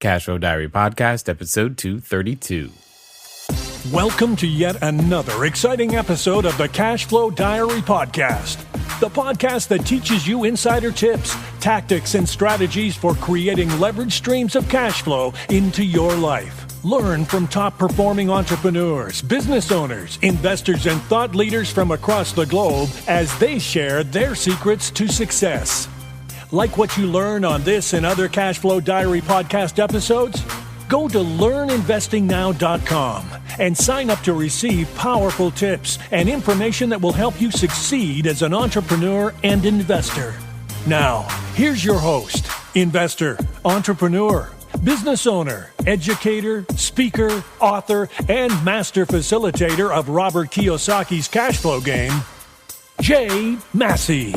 Cashflow Diary Podcast, episode 232. Welcome to yet another exciting episode of the Cashflow Diary Podcast, the podcast that teaches you insider tips, tactics, and strategies for creating leverage streams of cash flow into your life. Learn from top-performing entrepreneurs, business owners, investors, and thought leaders from across the globe as they share their secrets to success. Like what you learn on this and other Cashflow Diary podcast episodes? Go to learninvestingnow.com and sign up to receive powerful tips and information that will help you succeed as an entrepreneur and investor. Now, here's your host, investor, entrepreneur, business owner, educator, speaker, author, and master facilitator of Robert Kiyosaki's cash flow game, Jay Massey.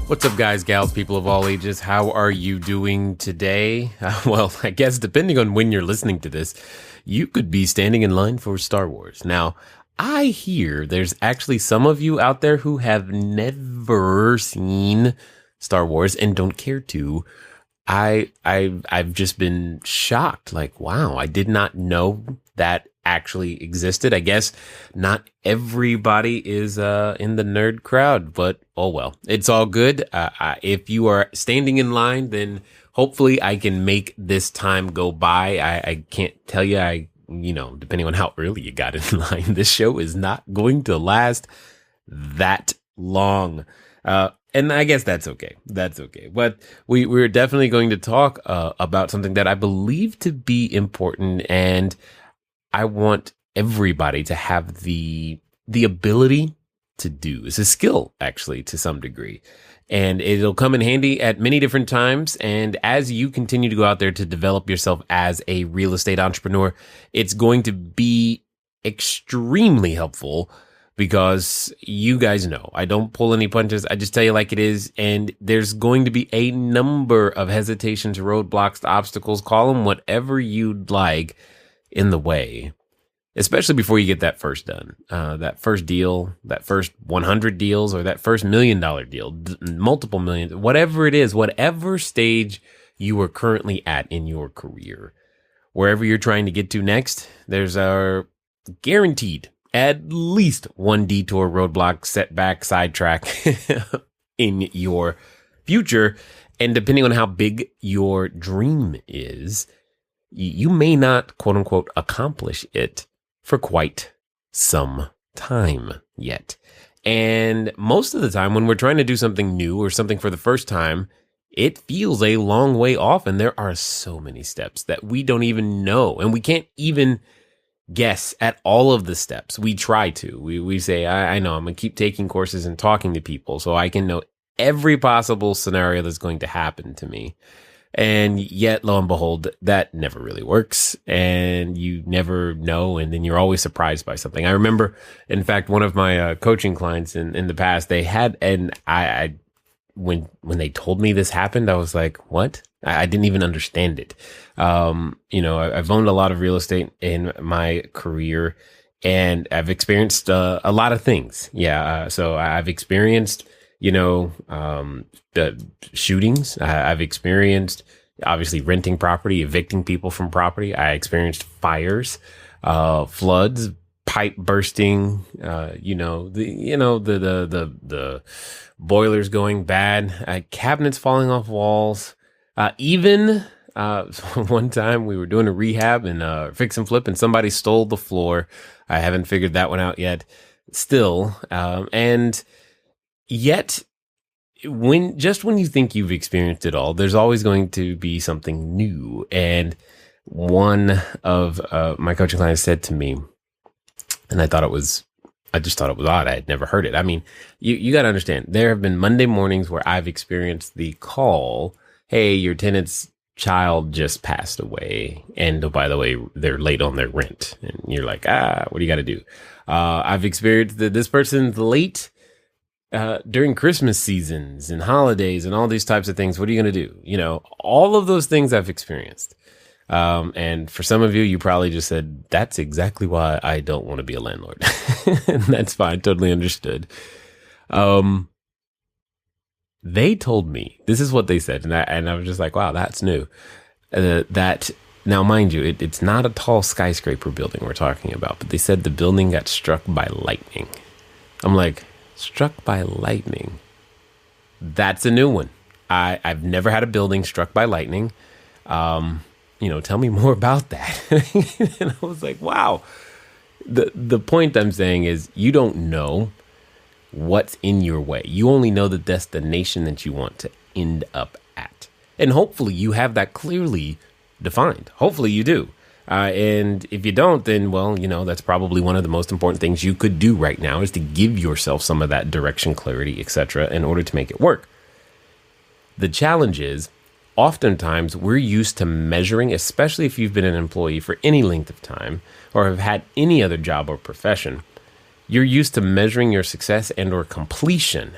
What's up, guys, gals, people of all ages? How are you doing today? Well, I guess depending on when you're listening to this, you could be standing in line for Star Wars. Now, I hear there's actually some of you out there who have never seen Star Wars and don't care to. I've just been shocked. Like, wow, I did not know that actually existed. I guess not everybody is in the nerd crowd, but oh well, it's all good. If you are standing in line, then hopefully I can make this time go by. I can't tell you, depending on how early you got in line, this show is not going to last that long. And I guess that's okay. That's okay. But we're definitely going to talk about something that I believe to be important, and I want everybody to have the ability to do. It's a skill, actually, to some degree. And it'll come in handy at many different times. And as you continue to go out there to develop yourself as a real estate entrepreneur, it's going to be extremely helpful because you guys know I don't pull any punches. I just tell you like it is. And there's going to be a number of hesitations, roadblocks, obstacles, call them whatever you'd like, in the way, especially before you get that first done, that first deal, that first 100 deals, or that first $1 million deal, multiple millions, whatever it is, whatever stage you are currently at in your career, wherever you're trying to get to next, there's a guaranteed at least one detour, roadblock, setback, sidetrack in your future. And depending on how big your dream is, you may not, quote unquote, accomplish it for quite some time yet. And most of the time when we're trying to do something new or something for the first time, it feels a long way off. And there are so many steps that we don't even know. And we can't even guess at all of the steps. We try to. We say, I know, I'm going to keep taking courses and talking to people so I can know every possible scenario that's going to happen to me. And yet, lo and behold, that never really works, and you never know, and then you're always surprised by something. I remember, in fact, one of my coaching clients in the past, they had, and I when they told me this happened, I was like, what? I didn't even understand it. I've owned a lot of real estate in my career, and I've experienced a lot of things. Yeah, so I've experienced the shootings. I've experienced, obviously, renting property, evicting people from property. I experienced fires, floods, pipe bursting, the boilers going bad, cabinets falling off walls. Even one time we were doing a rehab and fix and flip, and somebody stole the floor. I haven't figured that one out yet. Still, and yet, when you think you've experienced it all, there's always going to be something new. And one of my coaching clients said to me, and I just thought it was odd. I had never heard it. I mean, you got to understand, there have been Monday mornings where I've experienced the call, hey, your tenant's child just passed away, and oh, by the way, they're late on their rent. And you're like, what do you got to do? I've experienced that this person's late during Christmas seasons and holidays and all these types of things. What are you going to do? All of those things I've experienced. And for some of you, you probably just said, that's exactly why I don't want to be a landlord. And that's fine. Totally understood. They told me, this is what they said. And I was just like, wow, that's new. that now, mind you, it's not a tall skyscraper building we're talking about, but they said the building got struck by lightning. I'm like, struck by lightning? That's a new one. I've never had a building struck by lightning. Tell me more about that. And I was like, wow. The point I'm saying is you don't know what's in your way. You only know the destination that you want to end up at. And hopefully you have that clearly defined. Hopefully you do. And if you don't, then, well, that's probably one of the most important things you could do right now is to give yourself some of that direction, clarity, etc., in order to make it work. The challenge is, oftentimes we're used to measuring, especially if you've been an employee for any length of time or have had any other job or profession, you're used to measuring your success and or completion.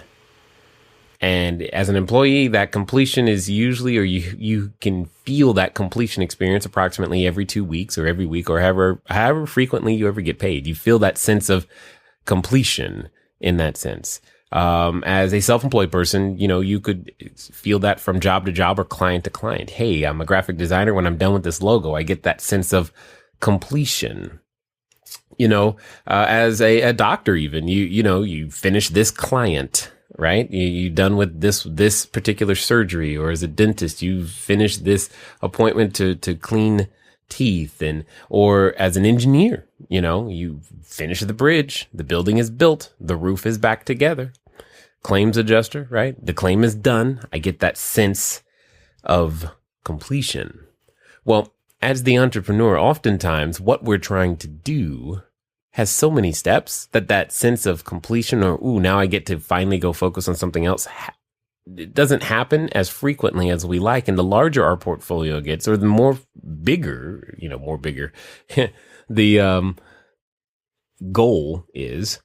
And as an employee, that completion is usually, or you can feel that completion experience approximately every 2 weeks or every week or however frequently you ever get paid. You feel that sense of completion in that sense. As a self-employed person, you could feel that from job to job or client to client. Hey, I'm a graphic designer. When I'm done with this logo, I get that sense of completion. As a doctor, even, you finish this client, right? You done with this particular surgery, or as a dentist, you finish this appointment to clean teeth, or as an engineer, you finish the bridge, the building is built, the roof is back together, claims adjuster, right? The claim is done. I get that sense of completion. Well, as the entrepreneur, oftentimes what we're trying to do has so many steps that sense of completion, or, now I get to finally go focus on something else, it doesn't happen as frequently as we like. And the larger our portfolio gets, or the more bigger, the goal is,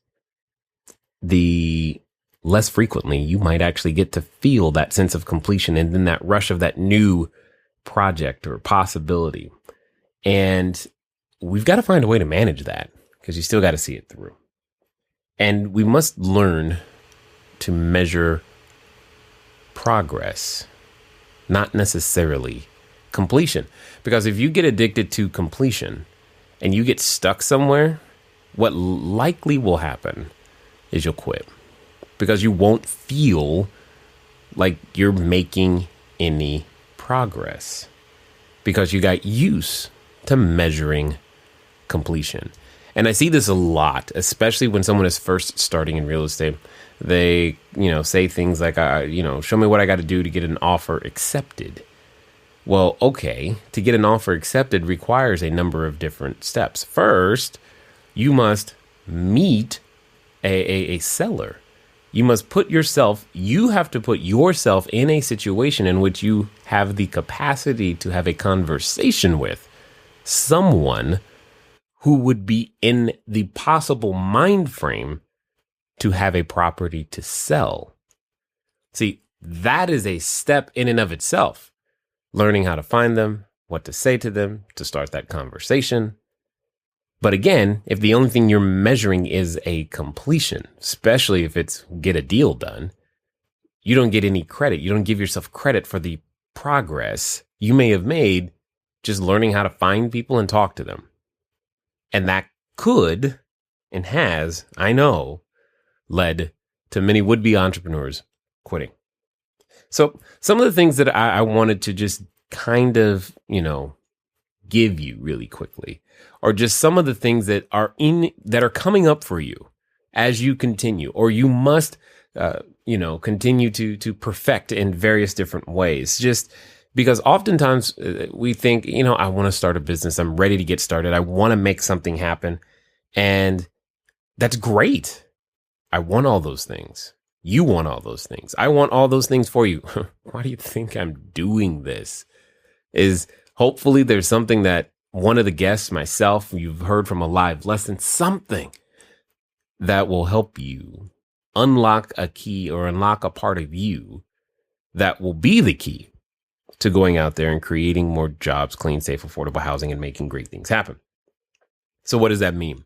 the less frequently you might actually get to feel that sense of completion and then that rush of that new project or possibility. And we've got to find a way to manage that, because you still got to see it through. And we must learn to measure progress, not necessarily completion. Because if you get addicted to completion and you get stuck somewhere, what likely will happen is you'll quit, because you won't feel like you're making any progress, because you got used to measuring completion. And I see this a lot, especially when someone is first starting in real estate. They, say things like, show me what I got to do to get an offer accepted. Well, okay, to get an offer accepted requires a number of different steps. First, you must meet a seller. You have to put yourself in a situation in which you have the capacity to have a conversation with someone who would be in the possible mind frame to have a property to sell. See, that is a step in and of itself. Learning how to find them, what to say to them, to start that conversation. But again, if the only thing you're measuring is a completion, especially if it's get a deal done, you don't get any credit. You don't give yourself credit for the progress you may have made just learning how to find people and talk to them. And that could and has, I know, led to many would-be entrepreneurs quitting. So some of the things that I wanted to just kind of, give you really quickly, or just some of the things that are coming up for you as you continue, or you must, continue to perfect in various different ways. Just because oftentimes we think, I want to start a business. I'm ready to get started. I want to make something happen. And that's great. I want all those things. You want all those things. I want all those things for you. Why do you think I'm doing this? Is hopefully there's something that one of the guests, myself, you've heard from a live lesson, something that will help you unlock a key or unlock a part of you that will be the key to going out there and creating more jobs, clean, safe, affordable housing, and making great things happen. So what does that mean?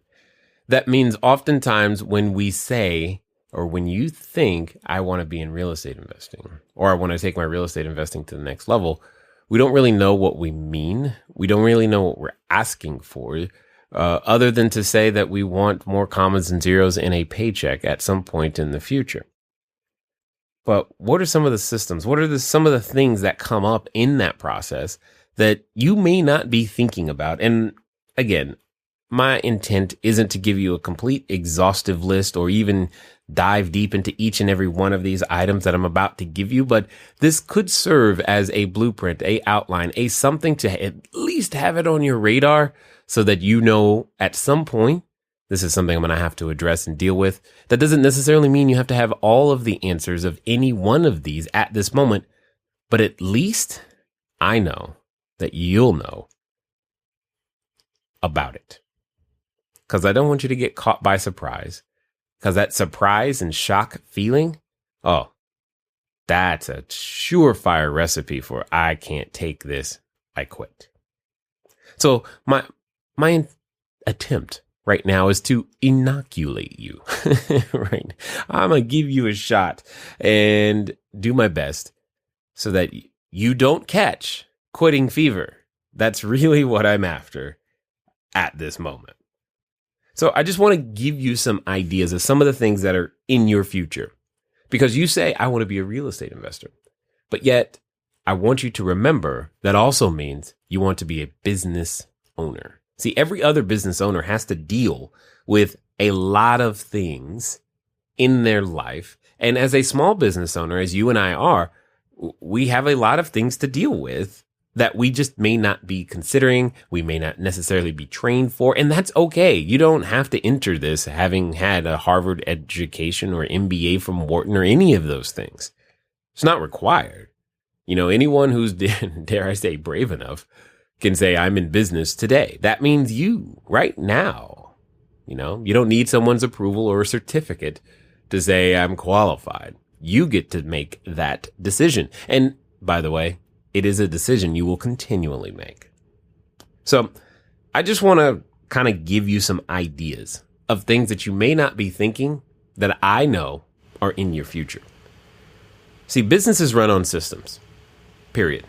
That means oftentimes when we say, or when you think, I want to be in real estate investing, or I want to take my real estate investing to the next level, we don't really know what we mean. We don't really know what we're asking for, other than to say that we want more commas and zeros in a paycheck at some point in the future. But what are some of the systems? What are some of the things that come up in that process that you may not be thinking about? And again, my intent isn't to give you a complete exhaustive list or even dive deep into each and every one of these items that I'm about to give you, but this could serve as a blueprint, a outline, a something to at least have it on your radar so that you know at some point, this is something I'm going to have to address and deal with. That doesn't necessarily mean you have to have all of the answers of any one of these at this moment, but at least I know that you'll know about it. Because I don't want you to get caught by surprise. Because that surprise and shock feeling, oh, that's a surefire recipe for I can't take this, I quit. So my attempt right now is to inoculate you, right? I'm going to give you a shot and do my best so that you don't catch quitting fever. That's really what I'm after at this moment. So I just want to give you some ideas of some of the things that are in your future, because you say, I want to be a real estate investor, but yet I want you to remember that also means you want to be a business owner. See, every other business owner has to deal with a lot of things in their life. And as a small business owner, as you and I are, we have a lot of things to deal with that we just may not be considering, we may not necessarily be trained for, and that's okay. You don't have to enter this having had a Harvard education or MBA from Wharton or any of those things. It's not required. You know, anyone who's, dare I say, brave enough can say, I'm in business today. That means you, right now. You know, you don't need someone's approval or a certificate to say I'm qualified. You get to make that decision. And by the way, it is a decision you will continually make. So I just want to kind of give you some ideas of things that you may not be thinking that I know are in your future. See, businesses run on systems, period.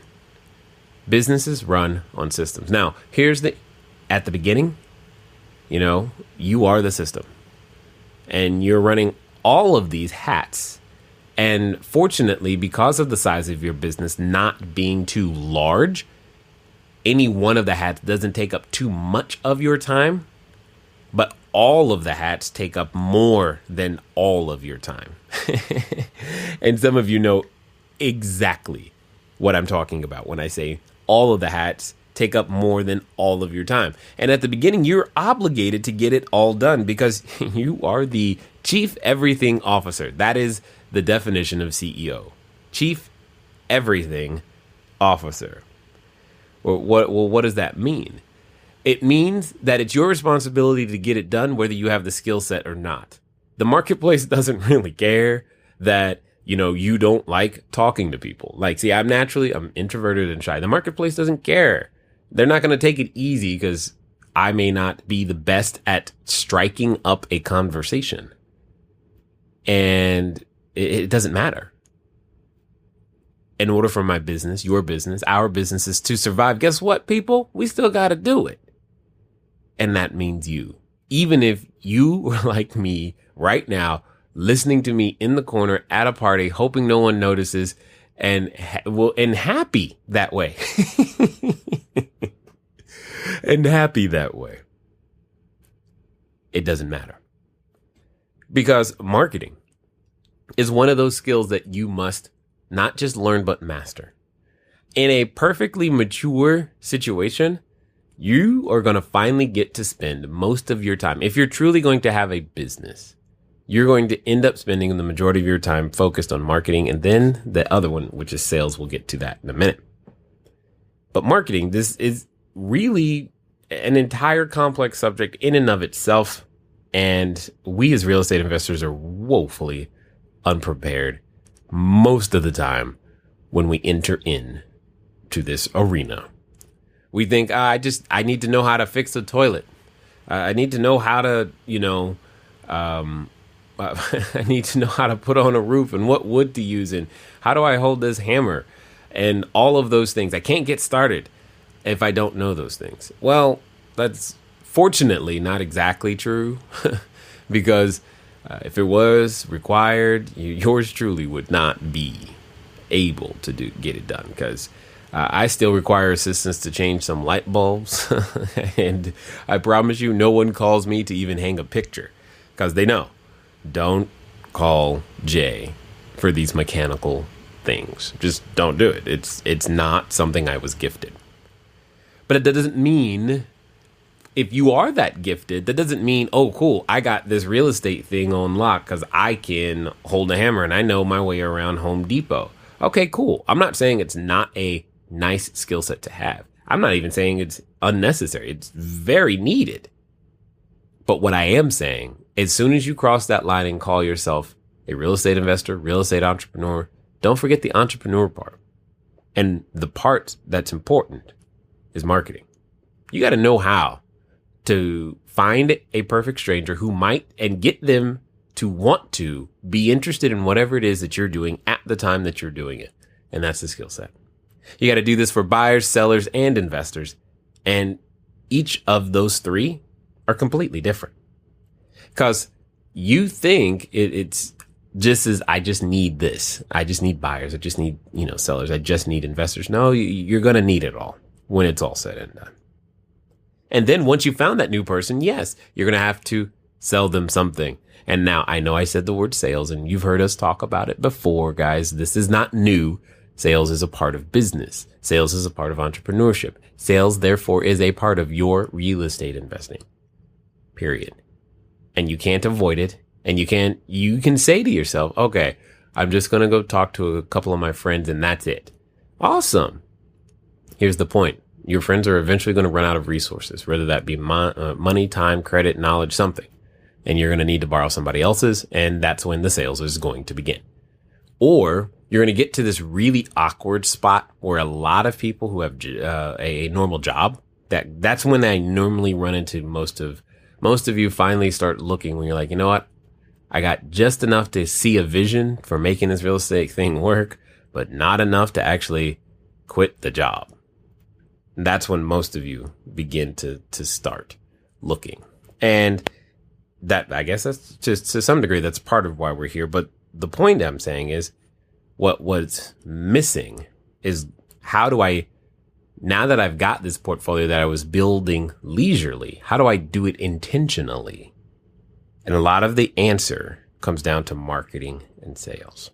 Businesses run on systems. Now, at the beginning, you know, you are the system and you're running all of these hats. And fortunately, because of the size of your business not being too large, any one of the hats doesn't take up too much of your time, but all of the hats take up more than all of your time. And some of you know exactly what I'm talking about when I say all of the hats take up more than all of your time. And at the beginning, you're obligated to get it all done because you are the chief everything officer. That is the definition of CEO, Chief Everything Officer. Well, what does that mean? It means that it's your responsibility to get it done, whether you have the skill set or not. The marketplace doesn't really care that, you know, you don't like talking to people. Like, see, I'm introverted and shy. The marketplace doesn't care. They're not going to take it easy because I may not be the best at striking up a conversation. And it doesn't matter. In order for my business, your business, our businesses to survive, guess what, people? We still got to do it. And that means you. Even if you were like me right now, listening to me in the corner at a party, hoping no one notices, and happy that way. And happy that way. It doesn't matter. Because marketing is one of those skills that you must not just learn, but master. In a perfectly mature situation, you are going to finally get to spend most of your time. If you're truly going to have a business, you're going to end up spending the majority of your time focused on marketing. And then the other one, which is sales, we'll get to that in a minute. But marketing, this is really an entire complex subject in and of itself. And we as real estate investors are woefully unprepared most of the time when we enter in to this arena. We think, I need to know how to fix a toilet. I need to know how to, I need to know how to put on a roof and what wood to use and how do I hold this hammer. and all of those things. I can't get started if I don't know those things. Well, that's fortunately not exactly true because if it was required, yours truly would not be able to get it done because I still require assistance to change some light bulbs. And I promise you, no one calls me to even hang a picture because they know, don't call Jay for these mechanical things. Just don't do it. It's not something I was gifted. But that doesn't mean, if you are that gifted, that doesn't mean, oh, cool, I got this real estate thing on lock because I can hold a hammer and I know my way around Home Depot. Okay, cool. I'm not saying it's not a nice skill set to have. I'm not even saying it's unnecessary. It's very needed. But what I am saying, as soon as you cross that line and call yourself a real estate investor, real estate entrepreneur, don't forget the entrepreneur part. And the part that's important is marketing. You got to know how to find a perfect stranger who might, and get them to want to be interested in whatever it is that you're doing at the time that you're doing it. And that's the skill set. You got to do this for buyers, sellers, and investors. And each of those three are completely different. Because you think it's just as, I just need this. I just need buyers. I just need, sellers. I just need investors. No, you're going to need it all when it's all said and done. And then once you found that new person, yes, you're going to have to sell them something. And now I know I said the word sales and you've heard us talk about it before, guys. This is not new. Sales is a part of business. Sales is a part of entrepreneurship. Sales, therefore, is a part of your real estate investing. Period. And you can't avoid it. And you can say to yourself, okay, I'm just going to go talk to a couple of my friends and that's it. Awesome. Here's the point. Your friends are eventually going to run out of resources, whether that be money, time, credit, knowledge, something. And you're going to need to borrow somebody else's. And that's when the sales is going to begin. Or you're going to get to this really awkward spot where a lot of people who have a normal job, that's when I normally run into most of you finally start looking when you're like, you know what? I got just enough to see a vision for making this real estate thing work, but not enough to actually quit the job. And that's when most of you begin to start looking. And that, I guess that's just to some degree, that's part of why we're here. But the point I'm saying is what's missing is how do I, now that I've got this portfolio that I was building leisurely, how do I do it intentionally? And a lot of the answer comes down to marketing and sales.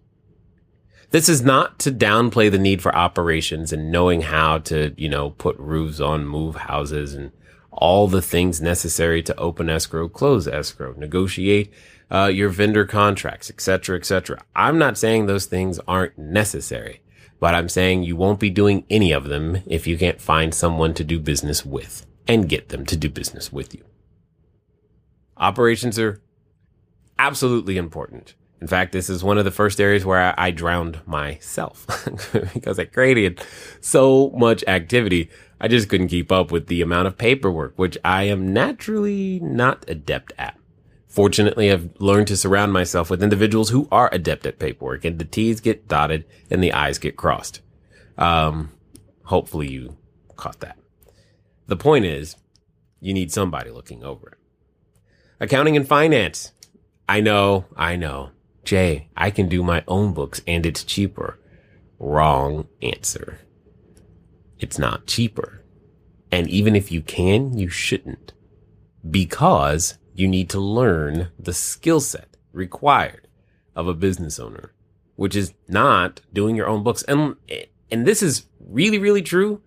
This is not to downplay the need for operations and knowing how to, put roofs on, move houses, and all the things necessary to open escrow, close escrow, negotiate your vendor contracts, etc., etc. I'm not saying those things aren't necessary, but I'm saying you won't be doing any of them if you can't find someone to do business with and get them to do business with you. Operations are absolutely important. In fact, this is one of the first areas where I drowned myself because I created so much activity. I just couldn't keep up with the amount of paperwork, which I am naturally not adept at. Fortunately, I've learned to surround myself with individuals who are adept at paperwork, and the T's get dotted and the I's get crossed. Hopefully you caught that. The point is, you need somebody looking over it. Accounting and finance. I know. Jay, I can do my own books and it's cheaper. Wrong answer. It's not cheaper. And even if you can, you shouldn't. Because you need to learn the skill set required of a business owner, which is not doing your own books. And this is really, really true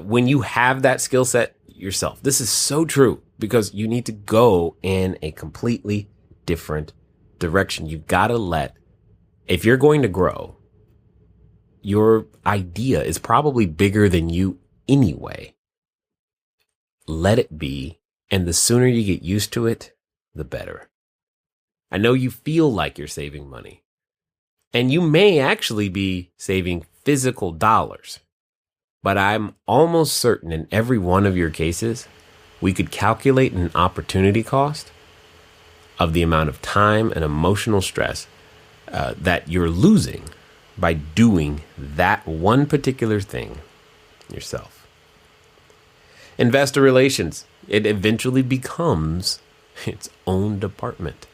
when you have that skill set yourself. This is so true because you need to go in a completely different direction. You've got to if you're going to grow, your idea is probably bigger than you anyway. Let it be. And the sooner you get used to it, the better. I know you feel like you're saving money. And you may actually be saving physical dollars. But I'm almost certain in every one of your cases, we could calculate an opportunity cost of the amount of time and emotional stress that you're losing by doing that one particular thing yourself. Investor relations, it eventually becomes its own department.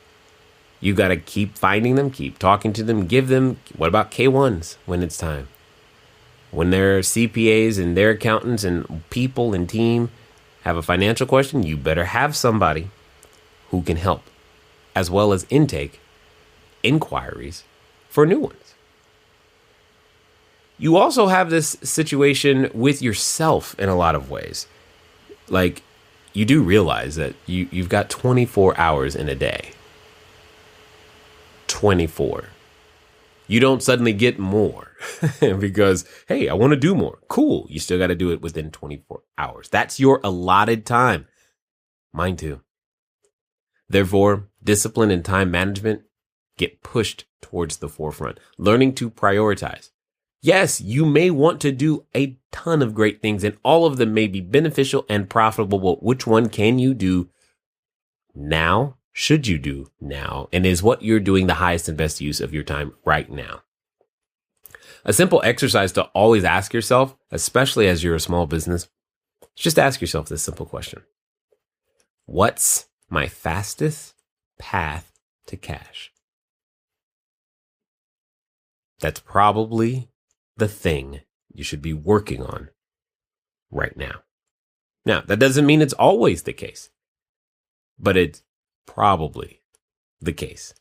You got to keep finding them, keep talking to them, give them, what about K1s when it's time? When their CPAs and their accountants and people and team have a financial question, you better have somebody who can help, as well as intake inquiries for new ones. You also have this situation with yourself in a lot of ways. Like, you do realize that you've got 24 hours in a day. 24. You don't suddenly get more because, hey, I want to do more. Cool. You still got to do it within 24 hours. That's your allotted time. Mine too. Therefore, discipline and time management get pushed towards the forefront. Learning to prioritize. Yes, you may want to do a ton of great things and all of them may be beneficial and profitable, but which one can you do now? Should you do now? And is what you're doing the highest and best use of your time right now? A simple exercise to always ask yourself, especially as you're a small business, just ask yourself this simple question. What's my fastest path to cash? That's probably the thing you should be working on right now. Now, that doesn't mean it's always the case, but it's probably the case.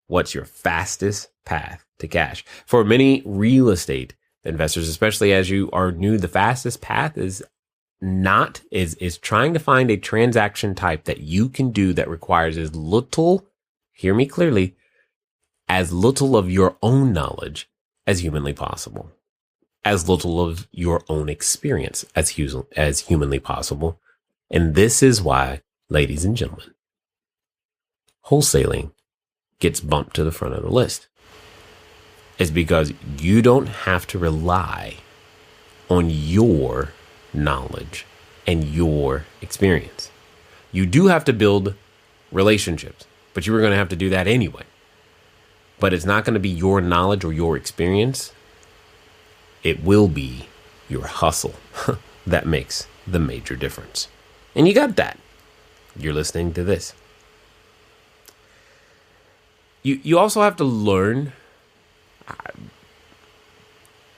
What's your fastest path to cash? For many real estate investors, especially as you are new, the fastest path is trying to find a transaction type that you can do that requires as little, hear me clearly, as little of your own knowledge as humanly possible, as little of your own experience as humanly possible. And this is why, ladies and gentlemen, wholesaling gets bumped to the front of the list. It's because you don't have to rely on your knowledge and your experience. You do have to build relationships, but you were going to have to do that anyway. But it's not going to be your knowledge or your experience. It will be your hustle that makes the major difference. And you got that. You're listening to this. You also have to learn,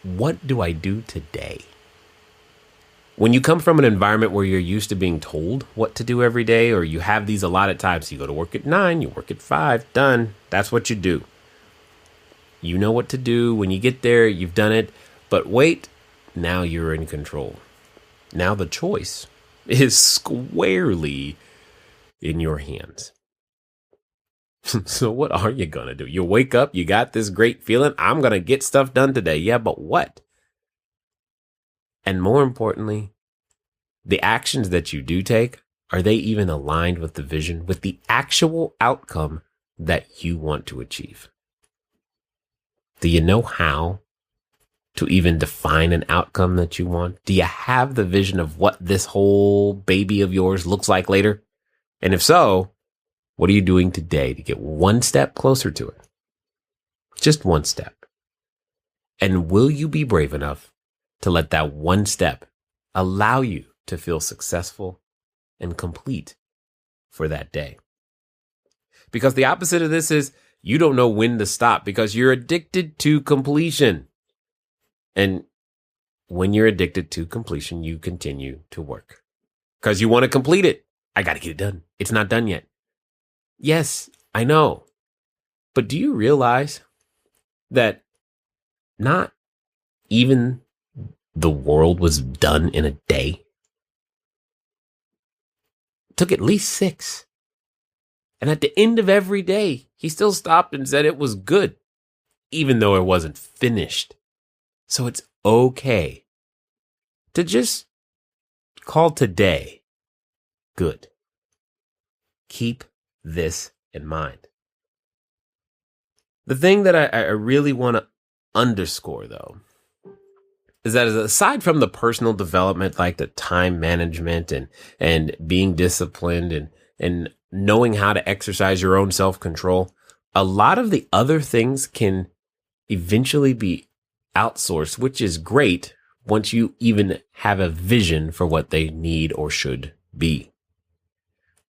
what do I do today? When you come from an environment where you're used to being told what to do every day, or you have these allotted times, you go to work at 9, you work at 5, done. That's what you do. You know what to do. When you get there, you've done it. But wait, now you're in control. Now the choice is squarely in your hands. So what are you going to do? You wake up, you got this great feeling, I'm going to get stuff done today. Yeah, but what? And more importantly, the actions that you do take, are they even aligned with the vision, with the actual outcome that you want to achieve? Do you know how to even define an outcome that you want? Do you have the vision of what this whole baby of yours looks like later? And if so, what are you doing today to get one step closer to it? Just one step. And will you be brave enough to let that one step allow you to feel successful and complete for that day? Because the opposite of this is you don't know when to stop because you're addicted to completion. And when you're addicted to completion, you continue to work because you want to complete it. I got to get it done. It's not done yet. Yes, I know. But do you realize that not even the world was done in a day? It took at least 6. And at the end of every day, he still stopped and said it was good, even though it wasn't finished. So it's okay to just call today good. Keep this in mind. The thing that I really want to underscore, though, is that aside from the personal development, like the time management and being disciplined and knowing how to exercise your own self-control, a lot of the other things can eventually be outsourced, which is great once you even have a vision for what they need or should be.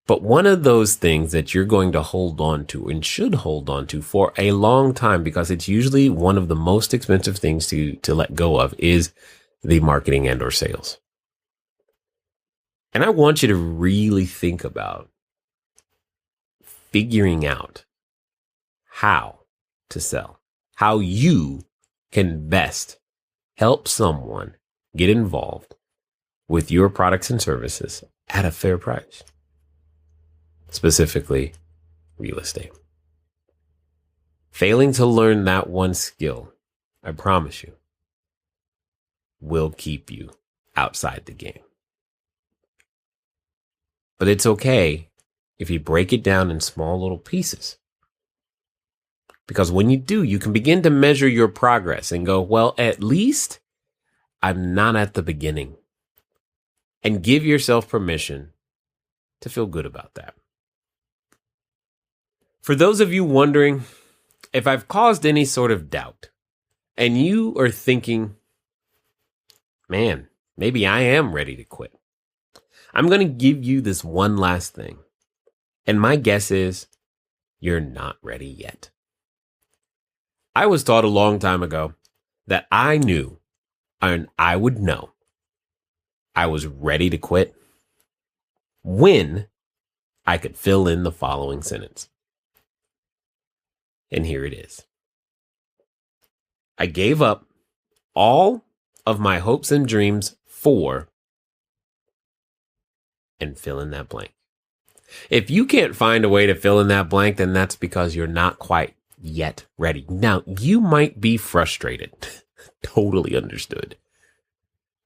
But one of those things that you're going to hold on to and should hold on to for a long time, because it's usually one of the most expensive things to let go of, is the marketing and or sales. And I want you to really think about figuring out how to sell, how you can best help someone get involved with your products and services at a fair price. Specifically, real estate. Failing to learn that one skill, I promise you, will keep you outside the game. But it's okay if you break it down in small little pieces. Because when you do, you can begin to measure your progress and go, well, at least I'm not at the beginning. And give yourself permission to feel good about that. For those of you wondering if I've caused any sort of doubt and you are thinking, man, maybe I am ready to quit, I'm going to give you this one last thing. And my guess is you're not ready yet. I was taught a long time ago that I knew and I would know I was ready to quit when I could fill in the following sentence. And here it is. I gave up all of my hopes and dreams for, and fill in that blank. If you can't find a way to fill in that blank, then that's because you're not quite yet ready. Now, you might be frustrated. Totally understood.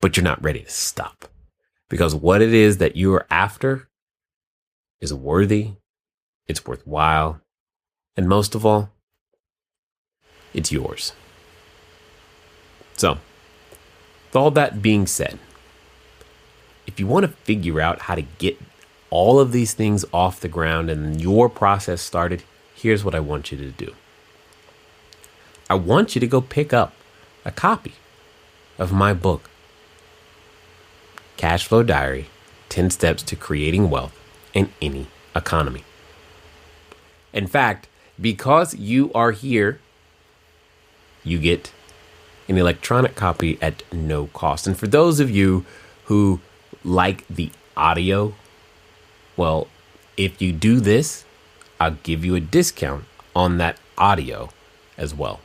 But you're not ready to stop. Because what it is that you are after is worthy, it's worthwhile, and most of all, it's yours. So, with all that being said, if you want to figure out how to get all of these things off the ground and your process started, here's what I want you to do. I want you to go pick up a copy of my book, Cashflow Diary, 10 Steps to Creating Wealth in Any Economy. In fact, because you are here, you get an electronic copy at no cost. And for those of you who like the audio, well, if you do this, I'll give you a discount on that audio as well.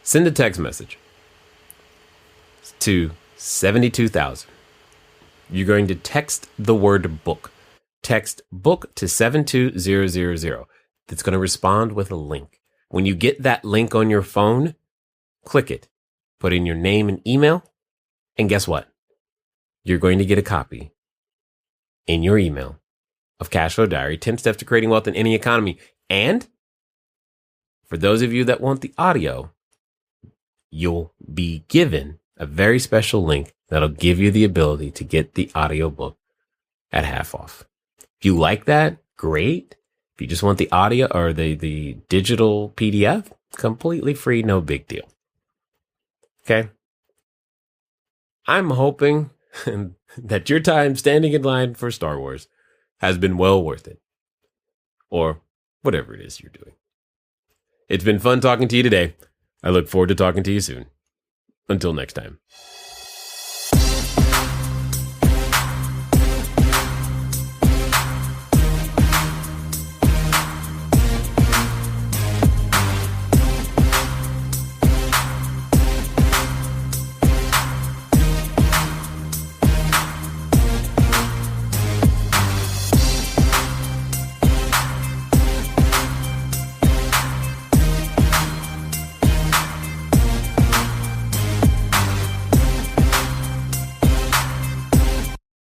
Send a text message to 72,000. You're going to text the word book. Text book to 72000. That's going to respond with a link. When you get that link on your phone, click it, put in your name and email, and guess what? You're going to get a copy in your email of Cashflow Diary, 10 Steps to Creating Wealth in Any Economy. And for those of you that want the audio, you'll be given a very special link that'll give you the ability to get the audiobook at half off. If you like that, great. If you just want the audio or the digital PDF, completely free, no big deal. Okay? I'm hoping that your time standing in line for Star Wars has been well worth it. Or whatever it is you're doing. It's been fun talking to you today. I look forward to talking to you soon. Until next time.